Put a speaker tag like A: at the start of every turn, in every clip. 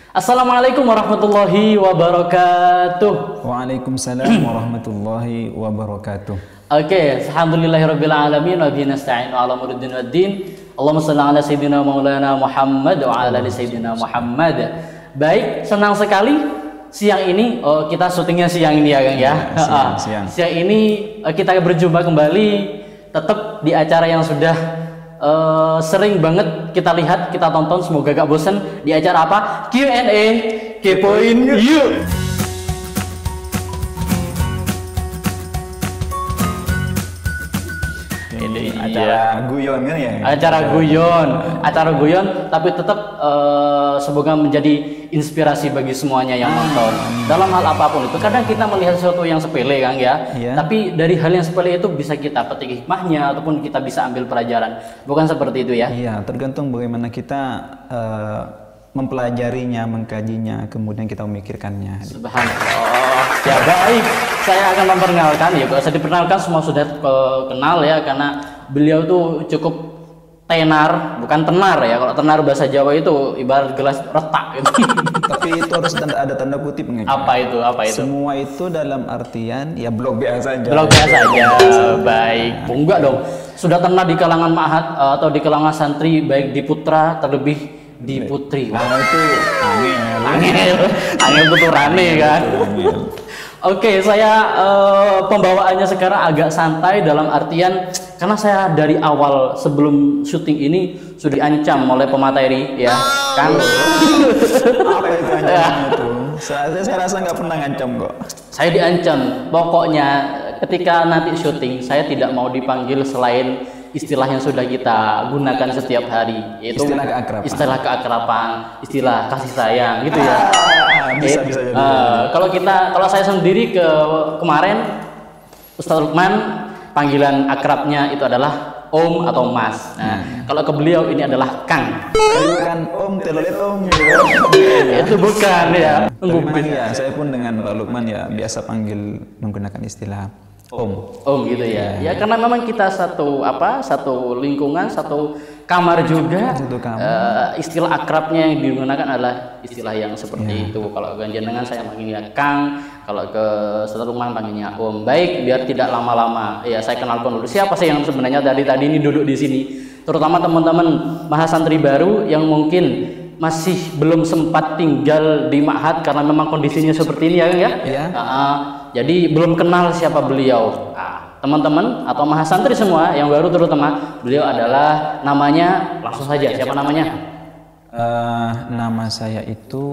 A: Assalamualaikum warahmatullahi wabarakatuh.
B: Waalaikumsalam warahmatullahi wabarakatuh.
A: Oke, alhamdulillahirabbil alamin wa bihi nasta'in ala umuridin waddin. Allahumma shalli ala sayyidina maulana Muhammad wa ala ali sayyidina Muhammad. Baik, senang sekali siang ini kita syutingnya siang ini ya Kang ya. Siang ini kita berjumpa kembali tetap di acara yang sudah sering banget kita lihat, kita tonton, semoga gak bosen di acara apa? Q&A Kepoin Yuk.
B: Ini acara guyon kan ya?
A: Acara guyon, tapi tetap semoga menjadi inspirasi bagi semuanya yang nonton. Dalam hal apapun itu, kadang kita melihat sesuatu yang sepele Kang ya, tapi dari hal yang sepele itu bisa kita petik hikmahnya ataupun kita bisa ambil pelajaran. Bukan seperti itu ya?
B: Iya, tergantung bagaimana kita mempelajarinya, mengkajinya, kemudian kita memikirkannya.
A: Subhanallah. Ya baik, saya akan memperkenalkan ya. Kalau saya diperkenalkan semua sudah kenal ya, karena beliau tuh cukup tenar, bukan tenar ya. Kalau tenar bahasa Jawa itu ibarat gelas retak gitu.
B: Tapi itu harus ada tanda kutip nggak?
A: Apa itu?
B: Semua itu dalam artian ya blog biasa aja.
A: Blog biasa aja. Baik. Enggak dong. Sudah tenar di kalangan ma'had atau di kalangan santri, baik di putra terlebih di putri.
B: Nah itu
A: angel puturane kan. Oke, saya pembawaannya sekarang agak santai dalam artian karena saya dari awal sebelum syuting ini sudah diancam oleh pemateri ya kan.
B: Apa itu ancaman itu? Saya rasa nggak pernah ngancam kok.
A: Saya diancam, pokoknya ketika nanti syuting saya tidak mau dipanggil selain istilah yang sudah kita gunakan setiap hari, yaitu istilah keakraban, istilah kasih sayang gitu ya.
B: Bisa.
A: Kalau saya sendiri kemarin Ustaz Lukman panggilan akrabnya itu adalah Om atau Mas. Nah, kalau ke beliau ini adalah Kang.
B: Bukan Om telolet Om.
A: Itu bukan ya.
B: Ya, saya pun dengan Pak Lukman ya biasa panggil menggunakan istilah Om
A: gitu ya. Ya karena memang kita satu lingkungan, satu kamar juga. Istilah akrabnya yang digunakan adalah istilah yang seperti itu. Kalau ganjenengan saya panggilnya Kang, kalau ke Ustaz Lukman panggilnya Om. Baik, biar tidak lama-lama. Ya saya kenalkan dulu siapa sih yang sebenarnya tadi ini duduk di sini. Terutama teman-teman mahasantri baru yang mungkin masih belum sempat tinggal di ma'had karena memang kondisinya seperti ini ya Kang ya. Jadi belum kenal siapa beliau. Teman-teman atau mahasantri semua yang baru terutama, beliau adalah namanya langsung saja siapa namanya?
B: Nama saya itu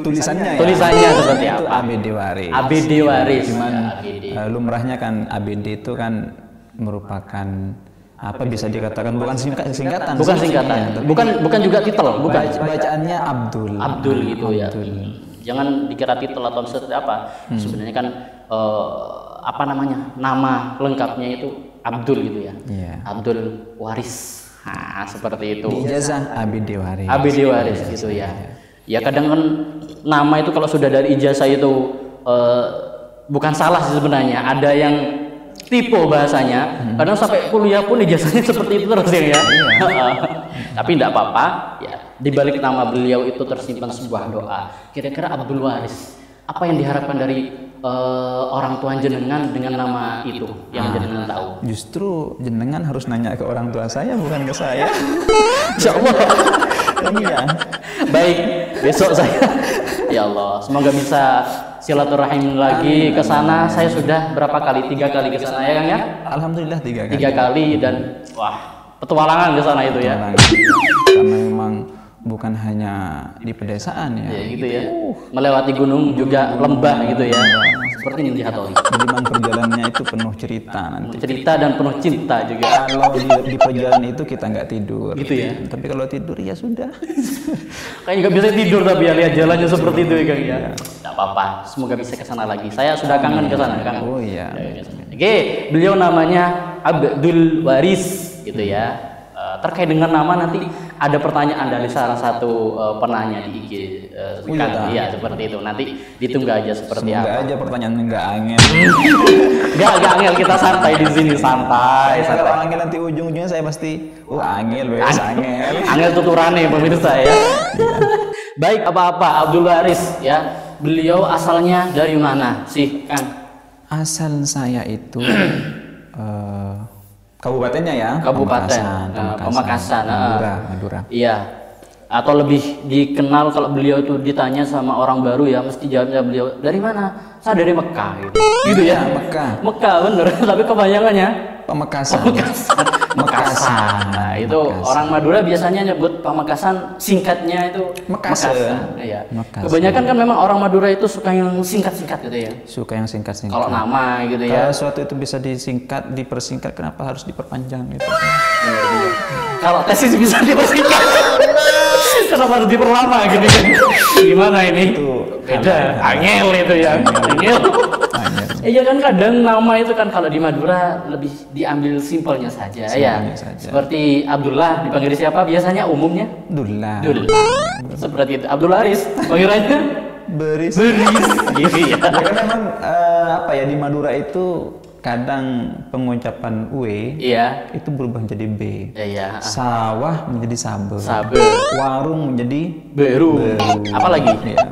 B: tulisannya
A: seperti
B: itu
A: apa?
B: ABD Waris.
A: ABD Waris.
B: Cuman lumrahnya kan ABD itu kan merupakan apa bisa dikatakan bukan singkatan.
A: Bukan singkatan. Bukan juga titel, bukan.
B: Bacaannya Abdul
A: gitu ya. Jangan dikira titel atau seperti apa. Sebenarnya kan nama lengkapnya itu Abdul gitu ya. Abdul Waris. Nah, seperti itu.
B: Di ijazah ABD Waris.
A: ABD Waris gitu ya. Ya kadang kan nama itu kalau sudah dari ijazah itu bukan salah sih sebenarnya. Ada yang tipe bahasanya. Kadang sampai kuliah pun ijazahnya seperti itu terus ya. Tapi tidak apa-apa ya. Di balik nama beliau itu tersimpan sebuah doa. Kira-kira Abdul Waris, apa yang diharapkan dari orang tua jenengan dengan nama itu yang jenengan tahu?
B: Justru jenengan harus nanya ke orang tua saya, bukan ke saya.
A: Insya Allah.
B: Iya.
A: Baik, besok saya. Ya Allah, semoga bisa silaturahim lagi ke sana. Saya sudah berapa kali? 3 kali ke sana ya Kang ya?
B: Alhamdulillah 3 kali.
A: 3 kali dan wah, petualangan ke sana itu ya.
B: Karena memang bukan hanya di pedesaan ya.
A: Gitu ya. Melewati gunung juga lembah gitu ya. Seperti Ninja Hattori.
B: Memang perjalanannya itu penuh cerita nanti.
A: Cerita dan penuh cinta juga.
B: Kalau di perjalanan itu kita nggak tidur.
A: Gitu ya.
B: Tapi kalau tidur ya sudah.
A: Kayaknya nggak bisa tidur tapi ya lihat jalannya seperti itu ya Kang ya. Nggak apa-apa. Semoga bisa ke sana lagi. Saya sudah kangen ke sana Kang.
B: Oh iya.
A: Oke, beliau namanya Abdul Waris gitu ya. Terkait dengan nama nanti ada pertanyaan dari salah satu penanya di IG. Iya seperti itu. Nanti ditunggu aja seperti
B: Semoga
A: apa.
B: aja pertanyaannya nggak angin.
A: Nggak angel, kita santai di sini, santai.
B: Kalau angin nanti ujung-ujungnya saya pasti, angin wes angin.
A: Angel tuturane pemirsa ya. Baik, apa-apa Abdul Waris ya. Beliau asalnya dari mana sih, Kang?
B: Asal saya itu kabupatennya ya.
A: Kabupaten Pamekasan.
B: Madura.
A: Iya. Atau lebih dikenal kalau beliau itu ditanya sama orang baru ya, mesti jawabnya beliau dari mana? Saya dari Mekah gitu. Gitu ya. Mekah bener. Tapi kebanyakannya
B: Pamekasan.
A: Mekasan. Nah, itu orang Madura biasanya nyebut Pamekasan, singkatnya itu Mekasan. Iya. Kebanyakan kan memang orang Madura itu suka yang singkat-singkat gitu ya.
B: Suka yang singkat-singkat.
A: Kalau nama gitu ya.
B: Kalau sesuatu itu bisa disingkat, dipersingkat, kenapa harus diperpanjang gitu?
A: Kalau tesis bisa dipersingkat. Kenapa harus diperlama gitu kan? Gimana ini? Itu beda. Angel itu ya. Angel. Iya kan kadang nama itu kan kalau di Madura lebih diambil simpelnya saja ya. Seperti Abdullah dipanggil siapa biasanya umumnya? Dullah. Seperti itu. Abdul Haris panggilannya? Beris. Gitu ya.
B: Karena memang di Madura itu kadang pengucapan W itu berubah menjadi B.
A: Iya.
B: Sawah menjadi sabe. Warung menjadi
A: beru. Apalagi?
B: Iya.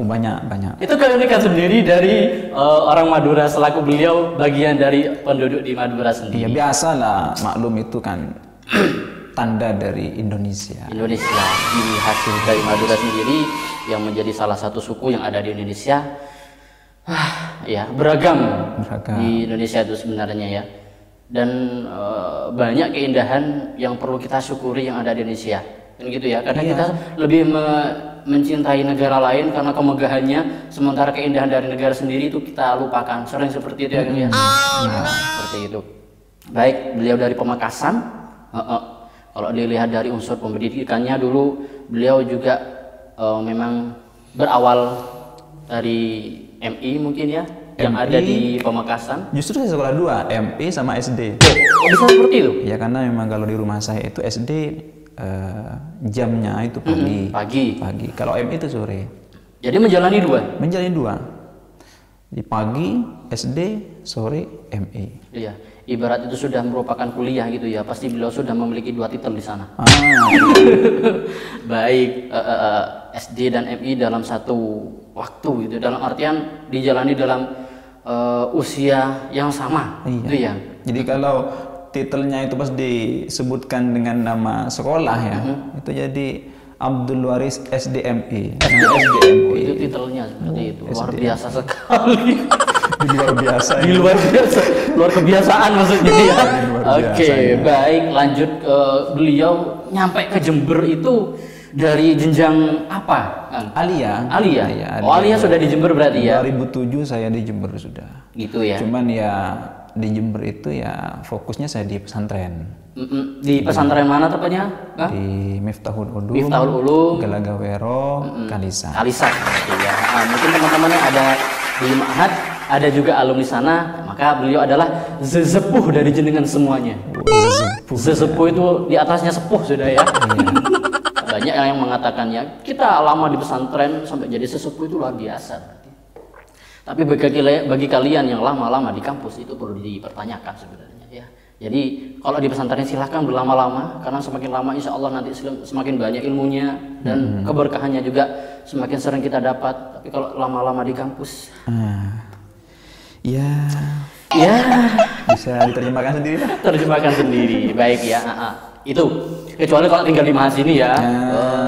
B: Banyak.
A: Itu keunikan sendiri dari orang Madura selaku beliau bagian dari penduduk di Madura sendiri.
B: Iya biasalah, maklum itu kan tanda dari Indonesia.
A: Ciri hasil dari Madura sendiri yang menjadi salah satu suku yang ada di Indonesia. Ya beragam di Indonesia itu sebenarnya ya. Dan banyak keindahan yang perlu kita syukuri yang ada di Indonesia. Kan gitu ya. Kadang kita lebih mencintai negara lain karena kemegahannya, sementara keindahan dari negara sendiri itu kita lupakan. Sering seperti itu ya, kan ya. Seperti itu. Baik, beliau dari Pamekasan. Kalau dilihat dari unsur pendidikannya dulu, beliau juga memang berawal dari MI mungkin ya, yang ada di Pamekasan.
B: Justru saya sekolah 2, MI sama SD.
A: Bisa seperti itu?
B: Ya karena memang kalau di rumah saya itu SD jamnya itu pagi. Kalau MI itu sore.
A: Jadi menjalani dua?
B: Menjalani 2. Di pagi SD, sore MI.
A: Iya. Ibarat itu sudah merupakan kuliah gitu ya. Pasti beliau sudah memiliki 2 titel di sana. Baik, SD dan MI dalam satu waktu gitu. Dalam artian dijalani dalam usia yang sama. Gitu ya.
B: Jadi kalau titelnya itu pas disebutkan dengan nama sekolah ya, itu jadi Abdul Waris SDMI.
A: Itu titelnya seperti itu. Luar biasa sekali. Luar kebiasaan maksudnya ya. Oke, baik, lanjut ke beliau nyampe ke Jember itu dari jenjang apa, Kang?
B: Alia.
A: Alia sudah di Jember berarti ya?
B: 2007 saya di Jember sudah.
A: Gitu ya.
B: Cuman ya di Jember itu ya fokusnya saya di pesantren.
A: Di pesantren mana tepatnya?
B: Di Miftahul
A: Ulum,
B: Gelagawero, Kalisak.
A: Ya. Mungkin teman-temannya ada di Ma'had, ada juga alumni sana, maka beliau adalah sesepuh dari jenengan semuanya. Sesepuh itu di atasnya sepuh sudah ya. Banyak yang mengatakannya kita lama di pesantren sampai jadi sesepuh itu luar biasa. Tapi bagi kalian yang lama-lama di kampus itu perlu dipertanyakan sebenarnya ya. Jadi kalau di pesantren silahkan berlama-lama, karena semakin lama insya Allah nanti semakin banyak ilmunya dan keberkahannya juga semakin sering kita dapat. Tapi kalau lama-lama di kampus,
B: ya bisa diterjemahkan sendiri lah.
A: Terjemahkan sendiri, baik ya. Itu kecuali kalau tinggal di Mahas ini ya,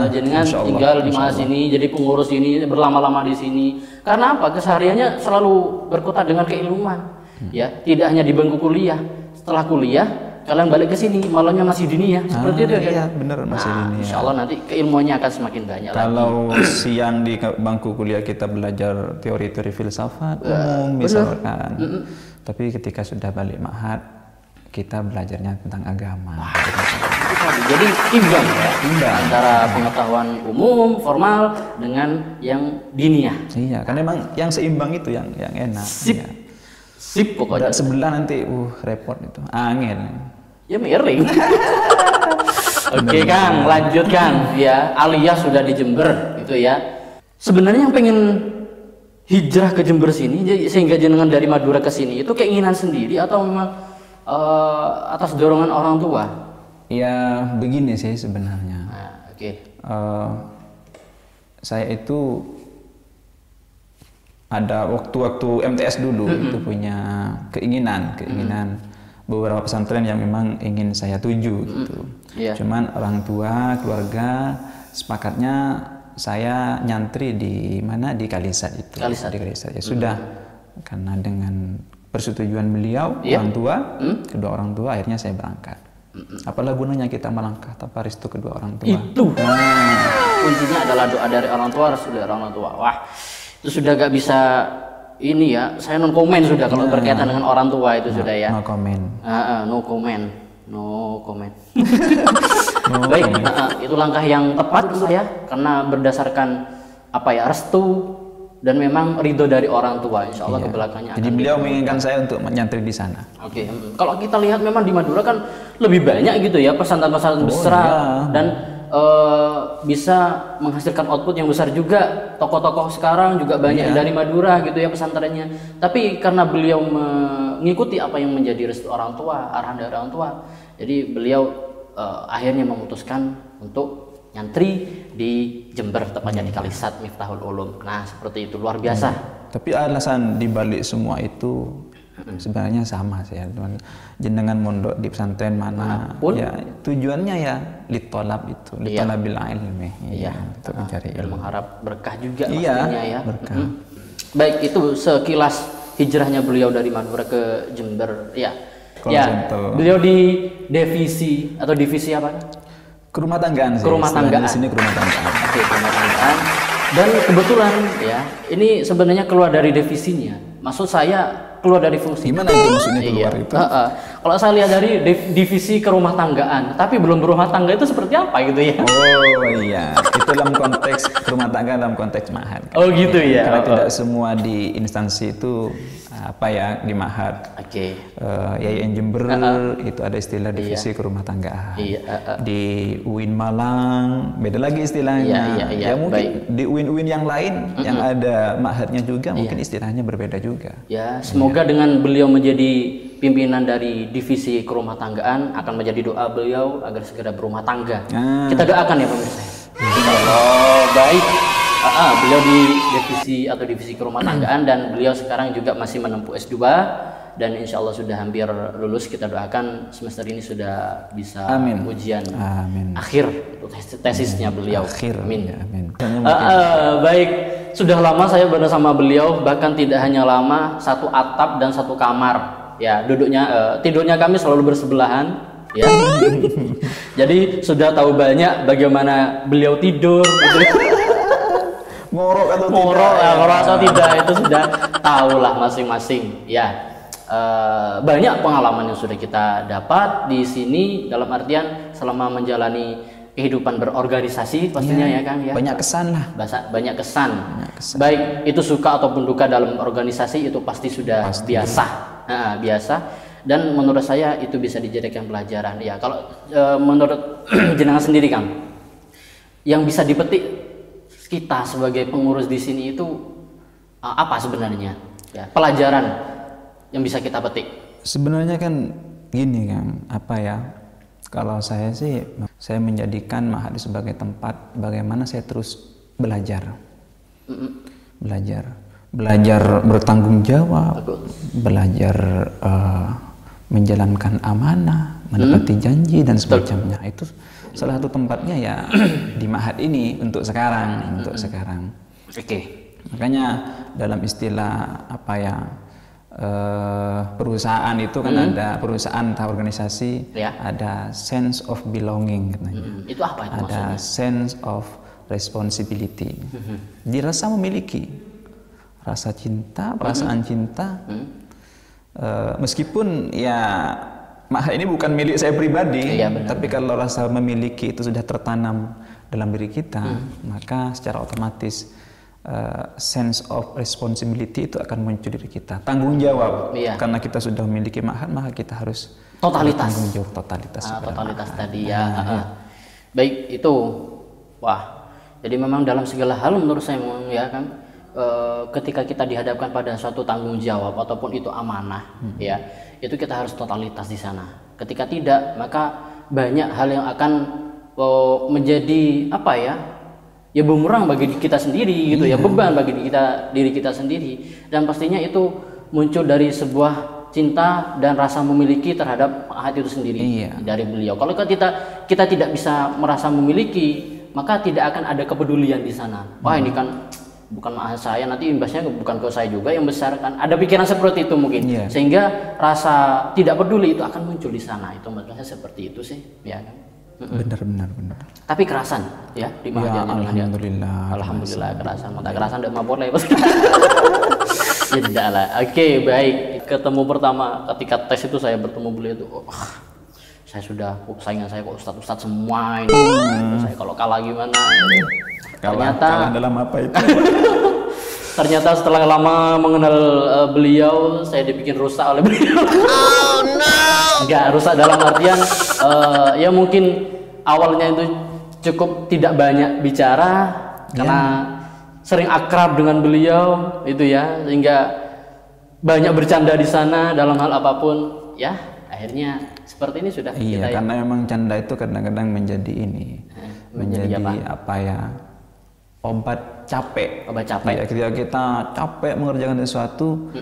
A: jenengan tinggal di Mahas ini, jadi pengurus ini berlama-lama di sini. Karena apa? Kesehariannya selalu berkutat dengan keilmuan, ya. Tidak hanya di bangku kuliah. Setelah kuliah, kalian balik ke sini, malamnya masih dini ya. Seperti itu ya.
B: Iya, benar masih dini.
A: Insya Allah nanti keilmuannya akan semakin banyak.
B: Kalau siang di bangku kuliah kita belajar teori-teori filsafat umum misalkan, tapi ketika sudah balik Ma'had, kita belajarnya tentang agama.
A: Jadi imbang ya, antara pengetahuan umum formal dengan yang diniyah.
B: Iya, karena memang yang seimbang itu yang enak.
A: Sip pokoknya.
B: Sebelah nanti repot itu, angin.
A: Ya miring. Oke Kang, lanjutkan ya. Aliyah sudah di Jember gitu ya. Sebenarnya yang pengen hijrah ke Jember sini sehingga jenengan dari Madura ke sini itu keinginan sendiri atau memang atas dorongan orang tua?
B: Ya begini sih sebenarnya.
A: Nah, oke.
B: Saya itu ada waktu-waktu MTS dulu itu punya keinginan beberapa pesantren yang memang ingin saya tuju gitu.
A: Yeah.
B: Cuman orang tua, keluarga sepakatnya saya nyantri di mana, di Kalisat itu. Di Kalisat ya sudah, karena dengan persetujuan beliau, orang tua, kedua orang tua, akhirnya saya berangkat. Apalah gunanya kita melangkah tanpa restu kedua orang tua?
A: Itu. Kuncinya adalah doa dari orang tua, restu dari orang tua. Wah, itu sudah gak bisa ini ya. Saya non komen sudah kalau berkaitan dengan orang tua itu sudah ya.
B: No comment.
A: No comment. Baik, itu langkah yang tepat saya karena berdasarkan apa ya, restu dan memang ridho dari orang tua, insya Allah kebelakangnya.
B: Jadi beliau menginginkan saya untuk menyantri di sana.
A: Oke. Kalau kita lihat memang di Madura kan lebih banyak gitu ya pesantren-pesantren besar dan bisa menghasilkan output yang besar juga. Tokoh-tokoh sekarang juga banyak dari Madura gitu ya pesantrennya. Tapi karena beliau mengikuti apa yang menjadi restu orang tua, arahan dari orang tua, jadi beliau akhirnya memutuskan untuk nyantri di Jember, tepatnya di Kalisat Miftahul Ulum. Nah, seperti itu, luar biasa.
B: Tapi alasan dibalik semua itu sebenarnya sama sih ya, jenengan mondok di pesantren mana pun, ya tujuannya ya litolab itu, litolabil ilmi, untuk mencari ilmu,
A: mengharap berkah juga
B: pastinya
A: ya.
B: Berkah.
A: Baik, itu sekilas hijrahnya beliau dari Madura ke Jember ya. Beliau di divisi apa?
B: Kerumah tanggaan sih.
A: Kerumah tanggaan.
B: Di sini kerumah tanggaan.
A: Oke, kerumah tanggaan. Dan kebetulan ya, ini sebenarnya keluar dari divisinya. Maksud saya keluar dari fungsi.
B: Gimana itu maksudnya keluar itu?
A: Kalau saya lihat dari divisi kerumah tanggaan, tapi belum berumah tangga itu seperti apa gitu ya?
B: Oh iya, itu dalam konteks kerumah tangga, dalam konteks mahat.
A: Oh gitu ya.
B: Karena tidak semua di instansi itu apa ya, di mahat.
A: Oke.
B: YIN Jember itu ada istilah divisi kerumah tanggaan. Di UIN Malang beda lagi istilahnya. Ya mungkin di UIN yang lain yang ada mahatnya juga mungkin istilahnya berbeda juga.
A: Ya, semoga dengan beliau menjadi pimpinan dari divisi kerumah tanggaan akan menjadi doa beliau agar segera berumah tangga. Kita doakan ya pemirsa. Oh, baik. Beliau di divisi kerumah tanggaan dan beliau sekarang juga masih menempuh S2 dan insya Allah sudah hampir lulus. Kita doakan semester ini sudah bisa ujian akhir tesisnya beliau. Amin. Baik, sudah lama saya bersama beliau, bahkan tidak hanya lama, satu atap dan satu kamar. Ya, tidurnya kami selalu bersebelahan. Ya, jadi sudah tahu banyak bagaimana beliau tidur.
B: Ngorok atau
A: tidak itu sudah tahulah masing-masing ya. Banyak pengalaman yang sudah kita dapat di sini dalam artian selama menjalani kehidupan berorganisasi pastinya ya Kang ya.
B: Banyak kesan lah.
A: Banyak kesan. Baik itu suka ataupun duka dalam organisasi itu pasti sudah biasa. Biasa dan menurut saya itu bisa dijadikan pelajaran ya. Kalau menurut jenengan sendiri Kang, yang bisa dipetik kita sebagai pengurus di sini itu apa sebenarnya ya, pelajaran yang bisa kita petik? Sebenarnya
B: kan gini Kang, apa ya, kalau saya sih saya menjadikan mahat sebagai tempat bagaimana saya terus belajar. Belajar bertanggung jawab, belajar menjalankan amanah, menepati janji dan semacamnya. Itu salah satu tempatnya ya di mahat ini untuk sekarang.
A: Oke.
B: Makanya dalam istilah apa ya, perusahaan itu kan ada perusahaan atau organisasi, ada sense of belonging katanya.
A: Itu apa itu
B: ada maksudnya? Sense of responsibility. Dirasa memiliki rasa cinta, perasaan cinta. Meskipun ya mahat ini bukan milik saya pribadi, tapi kalau rasa memiliki itu sudah tertanam dalam diri kita, maka secara otomatis sense of responsibility itu akan muncul diri kita. Tanggung jawab, karena kita sudah memiliki mahat, maka kita harus
A: totalitas.
B: Tanggung jawab totalitas.
A: Totalitas tadi ya. Baik, itu wah. Jadi memang dalam segala hal menurut saya memang ya kan ketika kita dihadapkan pada suatu tanggung jawab ataupun itu amanah ya, itu kita harus totalitas di sana. Ketika tidak, maka banyak hal yang akan menjadi apa ya? Ya bumerang bagi kita sendiri gitu ya, beban bagi diri kita sendiri, dan pastinya itu muncul dari sebuah cinta dan rasa memiliki terhadap ma'had itu sendiri dari beliau. Kalau kita tidak bisa merasa memiliki, maka tidak akan ada kepedulian di sana. Wah, ini kan bukan ma'had saya, nanti imbasnya bukan ke saya juga yang besar kan. Ada pikiran seperti itu mungkin. Sehingga rasa tidak peduli itu akan muncul di sana. Itu maksudnya seperti itu sih, ya kan.
B: Benar.
A: Tapi kerasan ya di ma'had. Alhamdulillah kerasan. Mata kerasan tidak mau boleh. Ya tidak lah. Oke, baik. Ketemu pertama ketika tes itu saya bertemu beliau itu, saya sudah saingan saya kok ustadz semua ini. Saya kalau kalah gimana?
B: Kalah dalam apa itu?
A: Ternyata setelah lama mengenal beliau, saya dibikin rusak oleh beliau. Oh no! Enggak rusak dalam artian ya mungkin awalnya itu cukup tidak banyak bicara karena sering akrab dengan beliau itu ya, sehingga banyak bercanda di sana dalam hal apapun ya. Akhirnya seperti ini sudah.
B: Iya, karena memang canda itu kadang-kadang menjadi ini, menjadi apa ya? Obat capek. Ya, ketika kita capek mengerjakan sesuatu,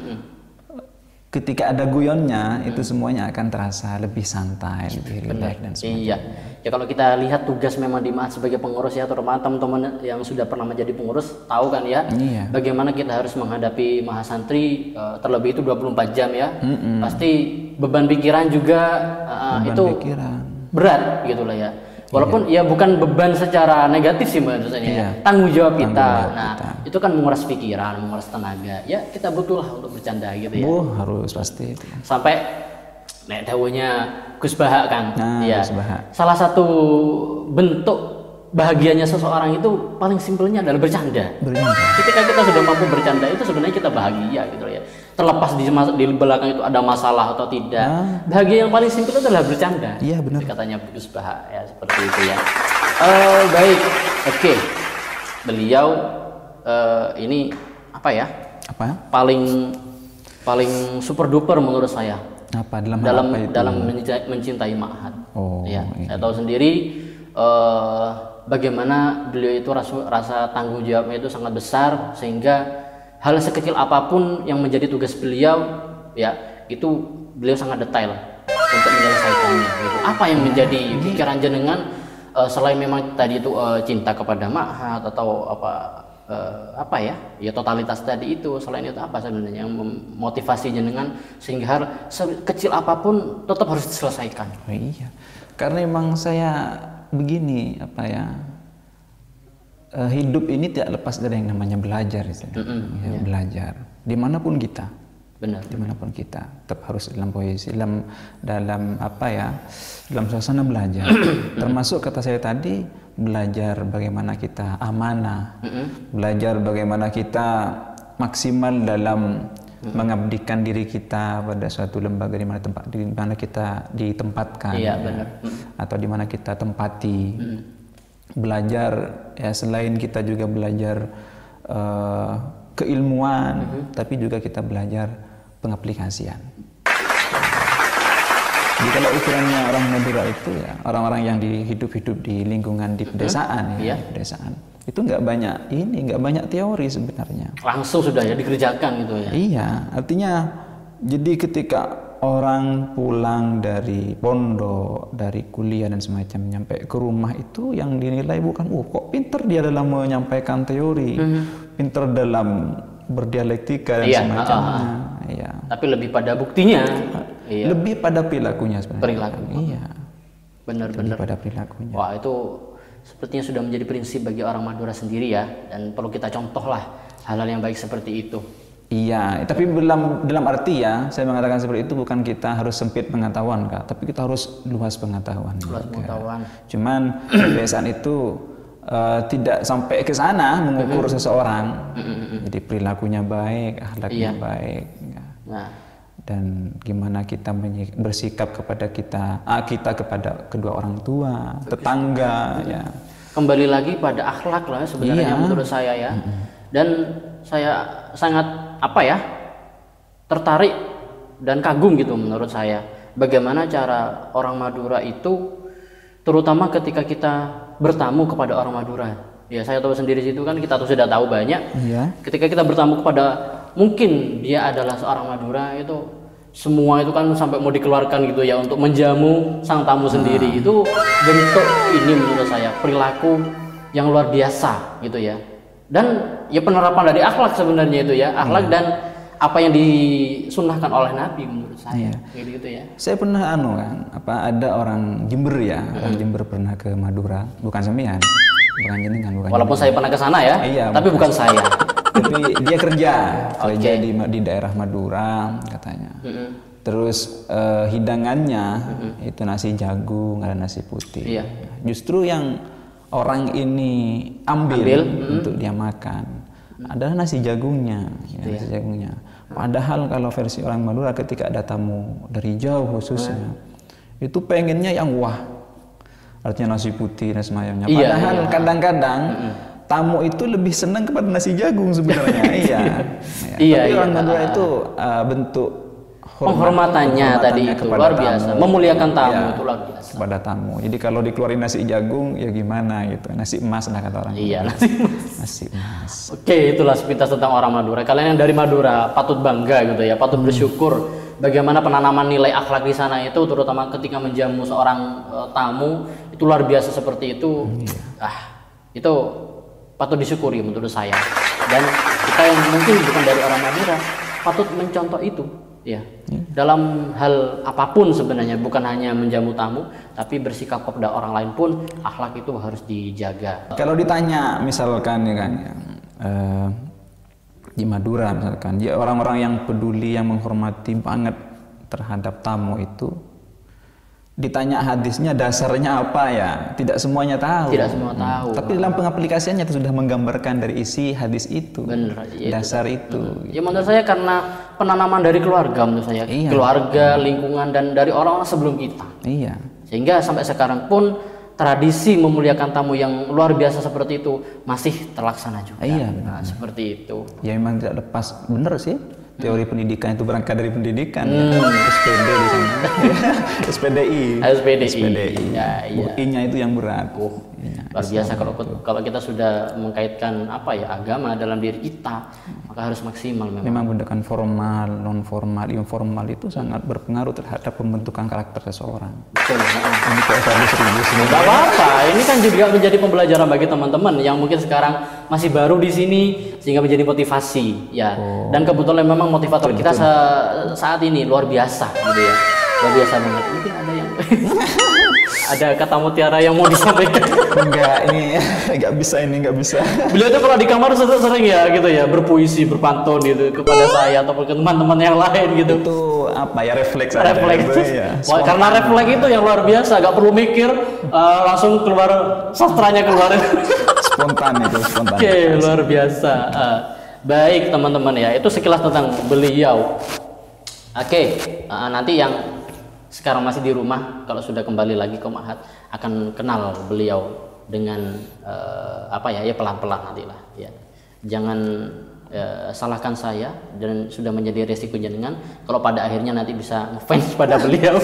B: ketika ada guyonnya, itu semuanya akan terasa lebih santai, lebih rileks dan sebagainya.
A: Iya. Ya kalau kita lihat tugas memang di ma'had sebagai pengurus ya, terutama teman-teman yang sudah pernah menjadi pengurus tahu kan ya, bagaimana kita harus menghadapi mahasantri terlebih itu 24 jam ya. Pasti beban pikiran juga berat gitu lah ya. Walaupun ya bukan beban secara negatif sih maksudnya, tanggung jawab kita. Itu kan menguras pikiran, menguras tenaga. Ya kita butuh lah untuk bercanda gitu ya.
B: Harus pasti itu.
A: Sampai nek dawuhnya Gus Baha kan.
B: Gus Baha.
A: Salah satu bentuk bahagianya seseorang itu paling simpelnya adalah bercanda. Ketika kita sudah mampu bercanda itu sebenarnya kita bahagia gitu ya. Terlepas di belakang itu ada masalah atau tidak, bahagia yang paling simpel adalah bercanda.
B: Iya benar.
A: Katanya Gus Baha ya, seperti itu ya. Baik, oke. Beliau ini apa ya? Paling super duper menurut saya. Dalam mencintai ma'had. Saya tahu sendiri bagaimana beliau itu rasa tanggung jawabnya itu sangat besar, sehingga hal sekecil apapun yang menjadi tugas beliau ya itu beliau sangat detail untuk menyelesaikannya gitu. Apa yang menjadi pikiran jenengan selain memang tadi itu cinta kepada ma'had atau apa ya totalitas tadi itu, selain itu apa sebenarnya yang memotivasi jenengan sehingga hal sekecil apapun tetap harus diselesaikan?
B: Iya, karena memang saya begini hidup ini tidak lepas dari yang namanya belajar, belajar dimanapun kita, dimanapun kita tetap harus dalam posisi dalam suasana belajar. Termasuk kata saya tadi, belajar bagaimana kita amanah, belajar bagaimana kita maksimal dalam mengabdikan diri kita pada suatu lembaga di mana kita ditempatkan, atau di mana kita tempati. Belajar ya, selain kita juga belajar keilmuan, tapi juga kita belajar pengaplikasian. Jadi kalau ukurannya orang Madura itu ya orang-orang yang hidup di lingkungan di pedesaan, di pedesaan itu nggak banyak teori sebenarnya.
A: Langsung sudah ya dikerjakan gitu ya.
B: Iya, artinya jadi ketika orang pulang dari pondok, dari kuliah dan semacam, nyampe ke rumah itu yang dinilai bukan kok pinter dia dalam menyampaikan teori, pinter dalam berdialektika dan semacamnya.
A: Tapi lebih pada buktinya,
B: lebih pada perilakunya sebenarnya.
A: Perilaku. Benar-benar
B: pada perilakunya.
A: Wah, itu sepertinya sudah menjadi prinsip bagi orang Madura sendiri ya, dan perlu kita contoh lah hal-hal yang baik seperti itu.
B: Iya, tapi dalam arti ya, saya mengatakan seperti itu bukan kita harus sempit pengetahuan, Kak, tapi kita harus luas pengetahuan. Cuman kebiasaan itu tidak sampai ke sana mengukur seseorang. Jadi perilakunya baik, akhlaknya baik. dan gimana kita bersikap kepada kita kepada kedua orang tua, tetangga ya.
A: Kembali lagi pada akhlak lah sebenarnya menurut saya ya. Dan saya sangat tertarik dan kagum gitu menurut saya bagaimana cara orang Madura itu, terutama ketika kita bertamu kepada orang Madura. Ya saya tahu sendiri situ kan kita sudah tahu banyak. Ketika kita bertamu kepada, mungkin dia adalah seorang Madura, itu semua itu kan sampai mau dikeluarkan gitu ya untuk menjamu sang tamu sendiri. Itu bentuk ini menurut saya perilaku yang luar biasa gitu ya. Dan ya penerapan dari akhlak sebenarnya itu ya, akhlak dan apa yang disunahkan oleh Nabi menurut saya. Gitu ya.
B: Saya pernah ada orang Jember ya, orang Jember pernah ke Madura, bukan sampean. Bukan jenengan,
A: walaupun saya pernah ke sana ya, tapi bukan saya.
B: Tapi dia kerja di daerah Madura katanya. Terus hidangannya itu nasi jagung, ada nasi putih. Justru yang orang ini ambil untuk dia makan adalah nasi jagungnya, nasi jagungnya. Padahal kalau versi orang Madura ketika ada tamu dari jauh khususnya, itu pengennya yang wah. Artinya nasi putih dan semayamnya. Padahal kadang-kadang tamu itu lebih senang kepada nasi jagung sebenarnya. Tapi orang Madura itu bentuk
A: penghormatannya tadi itu luar biasa, memuliakan tamu itu luar biasa.
B: Kepada tamu. Jadi kalau dikeluarin nasi jagung ya gimana gitu. Nasi emas lah kata orang. Nasi emas.
A: Oke, itulah sepintas tentang orang Madura. Kalian yang dari Madura patut bangga gitu ya, patut bersyukur bagaimana penanaman nilai akhlak di sana itu, terutama ketika menjamu seorang tamu itu luar biasa seperti itu. Itu patut disyukuri menurut saya. Dan kita yang mungkin bukan dari orang Madura patut mencontoh itu ya. Dalam hal apapun sebenarnya, bukan hanya menjamu tamu, tapi bersikap kepada orang lain pun akhlak itu harus dijaga.
B: Kalau ditanya misalkan ya kan di Madura misalkan, dia orang-orang yang peduli, yang menghormati banget terhadap tamu itu, ditanya hadisnya dasarnya apa ya, tidak semuanya tahu.
A: Tidak semua tahu.
B: Tapi dalam pengaplikasiannya itu sudah menggambarkan dari isi hadis itu.
A: Benar,
B: dasar itu.
A: Ya menurut saya karena penanaman dari keluarga menurut saya. Keluarga, lingkungan dan dari orang-orang sebelum kita. Sehingga sampai sekarang pun tradisi memuliakan tamu yang luar biasa seperti itu masih terlaksana juga. Seperti itu. Ya
B: memang tidak lepas, benar sih. Teori pendidikan itu berangkat dari pendidikan. SPD di sana. SPDI. I-nya itu yang berat.
A: Luar biasa kalau kita sudah mengkaitkan agama dalam diri kita, maka harus maksimal
B: memang menggunakan formal, non formal, informal itu sangat berpengaruh terhadap pembentukan karakter seseorang.
A: Ini nggak apa-apa, ini kan juga menjadi pembelajaran bagi teman-teman yang mungkin sekarang masih baru di sini, sehingga menjadi motivasi ya. Dan kebetulan memang motivator kita saat ini luar biasa gitu ya, luar biasa banget. Mungkin ada yang ada kata mutiara yang mau disampaikan?
B: Nggak bisa.
A: Beliau tuh kalau di kamar sering ya gitu ya, berpuisi, berpantun gitu kepada saya ataupun ke teman-teman yang lain gitu.
B: Itu refleks.
A: Karena refleks itu yang luar biasa, gak perlu mikir, langsung keluar sastranya keluar.
B: Spontan.
A: Oke, luar biasa. Baik teman-teman ya, itu sekilas tentang beliau. Nanti yang sekarang masih di rumah, kalau sudah kembali lagi ke Ma'had akan kenal beliau dengan pelan-pelan nantilah ya. Jangan salahkan saya, dan sudah menjadi resiko jenengan kalau pada akhirnya nanti bisa ngefans pada beliau.